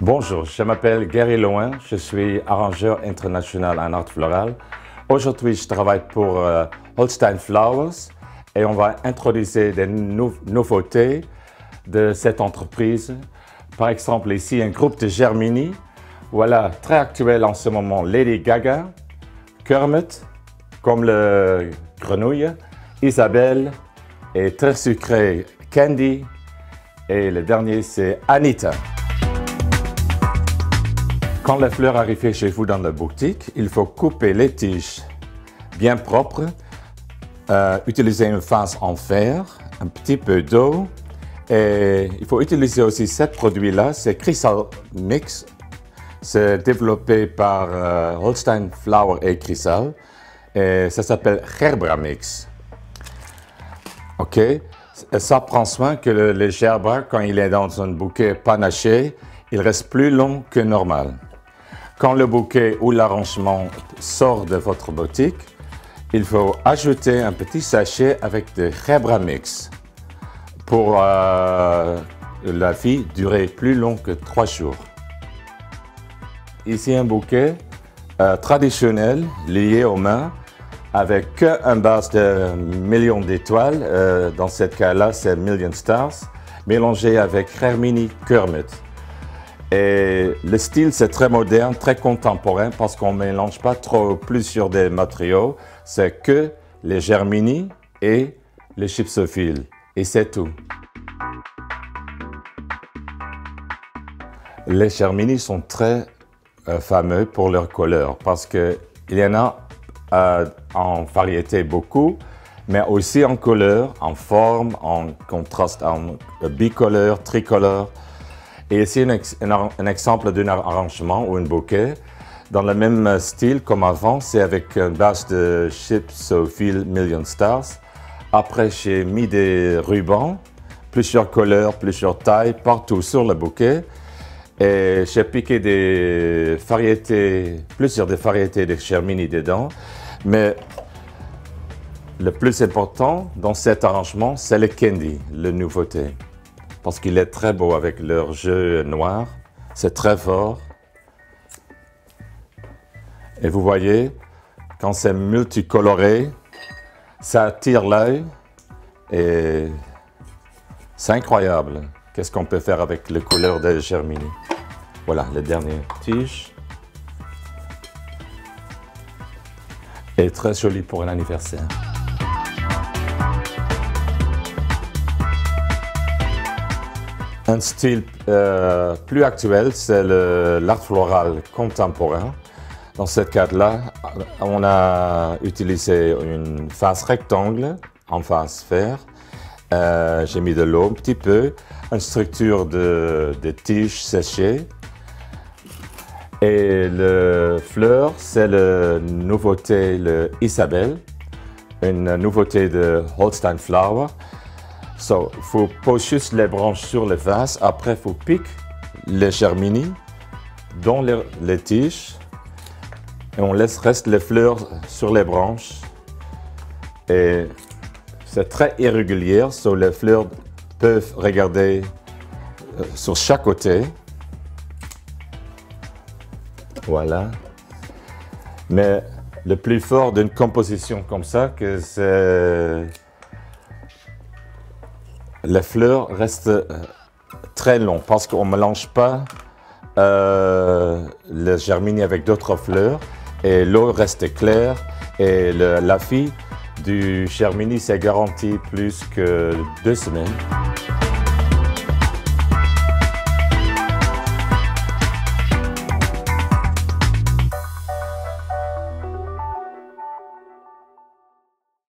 Bonjour, je m'appelle Gary Loin, je suis arrangeur international en art floral. Aujourd'hui, je travaille pour Holstein Flowers et on va introduire des nouveautés de cette entreprise. Par exemple, ici, un groupe de Germini. Voilà, très actuel en ce moment, Lady Gaga, Kermit, comme le grenouille, Isabelle et très sucré, Candy. Et le dernier, c'est Anita. Quand les fleurs arrivent chez vous dans la boutique, il faut couper les tiges bien propres, utiliser une face en fer, un petit peu d'eau et il faut utiliser aussi ce produit-là, c'est Crystal Mix. C'est développé par Holstein Flower et Crystal et ça s'appelle Gerbera Mix. Ok, ça prend soin que le gerbera, quand il est dans un bouquet panaché, il reste plus long que normal. Quand le bouquet ou l'arrangement sort de votre boutique, il faut ajouter un petit sachet avec de Gerbera Mix pour la vie durer plus long que 3 jours. Ici un bouquet traditionnel lié aux mains avec un base de millions d'étoiles, dans ce cas-là c'est Million Stars, mélangé avec Germini Kermit. Et le style, c'est très moderne, très contemporain parce qu'on ne mélange pas trop plusieurs des matériaux. C'est que les Germini et les gypsophiles. Et c'est tout. Les Germini sont très fameux pour leur couleur parce qu'il y en a en variété beaucoup, mais aussi en couleur, en forme, en contraste, en bicolore, tricolore. Et ici, un exemple d'un arrangement ou un bouquet dans le même style comme avant, c'est avec une base de gypsophile Million Stars. Après, j'ai mis des rubans, plusieurs couleurs, plusieurs tailles, partout sur le bouquet. Et j'ai piqué des variétés, plusieurs des variétés de Germini dedans. Mais le plus important dans cet arrangement, c'est le Candy, la nouveauté. Parce qu'il est très beau avec leur jeu noir, c'est très fort. Et vous voyez, quand c'est multicoloré, ça attire l'œil et c'est incroyable. Qu'est-ce qu'on peut faire avec les couleurs de Germini? Voilà, le dernier tige. Et très joli pour un anniversaire. Un style plus actuel, c'est l'art floral contemporain. Dans ce cadre-là, on a utilisé une face rectangle en face fer. J'ai mis de l'eau un petit peu, une structure de tiges séchées. Et le fleur, c'est la nouveauté, le Isabelle, une nouveauté de Holstein Flower. So, il faut poser juste les branches sur les vases. Après, il faut piquer les Germini dans les tiges. Et on reste les fleurs sur les branches. Et c'est très irrégulier. So, les fleurs peuvent regarder sur chaque côté. Voilà. Mais le plus fort d'une composition comme ça, que c'est les fleurs restent très longues parce qu'on ne mélange pas le Germini avec d'autres fleurs et l'eau reste claire et la vie du Germini c'est garanti plus que 2 semaines.